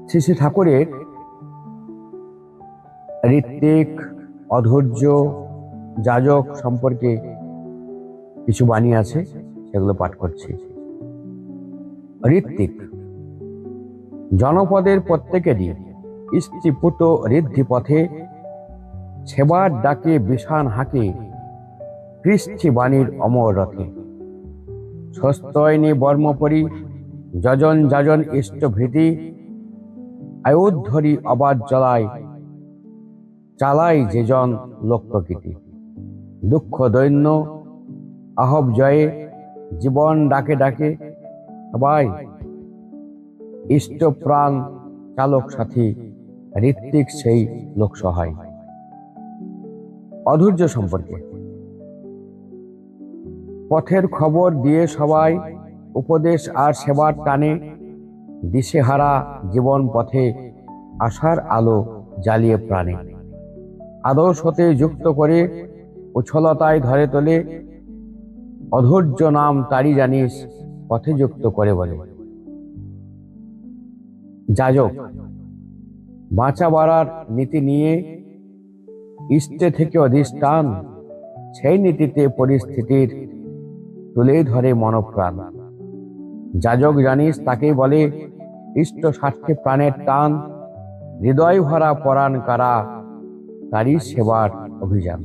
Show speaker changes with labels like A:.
A: শ্রী শ্রী ঠাকুরের ঋত্বিক, অধৈর্য, যাজক সম্পর্কে কিছু বাণী আছে, সেগুলো পাঠ করছি। ঋত্বিক, জনপদের প্রত্যেকেরই স্ত্রীপুত ঋদ্ধি পথে, সেবার ডাকে বিষান হাঁকে কৃষ্টি বাণীর অমর রথে। স্বস্তয়নি বর্মপরি যজন যাজন ইষ্টভৃতি, আয়ুদ্ধরি অবাধ চালাই যেজন লোক প্রকৃতি। দুঃখ দৈন্য আহব জয়ে জীবন ডাকে ডাকে, সবাই ইষ্ট প্রাণ চালক সাথী, ঋত্বিক সেই লোক সহায়। অধৈর্য সম্পর্কে, পথের খবর দিয়ে সবাই উপদেশ আর সেবার টানে, দিশেহারা জীবন পথে আশার আলো জ্বালিয়ে প্রাণে। আদর্শ হতে যুক্ত করে উচ্ছলতায় ধরে তোলে, অধৈর্য নাম তারি জানিস পথে যুক্ত করে বলে। যাজক, বাঁচা বাড়ার নীতি নিয়ে ইষ্টে থেকে অধিষ্ঠান, সেই নীতিতে পরিস্থিতির তুলেই ধরে মনপ্রাণ। যাজক জানিস তাকেই বলে ইষ্ট স্বার্থে প্রাণের টান, হৃদয় ভরা পরাণ কারা, তারই সেবার অভিযান।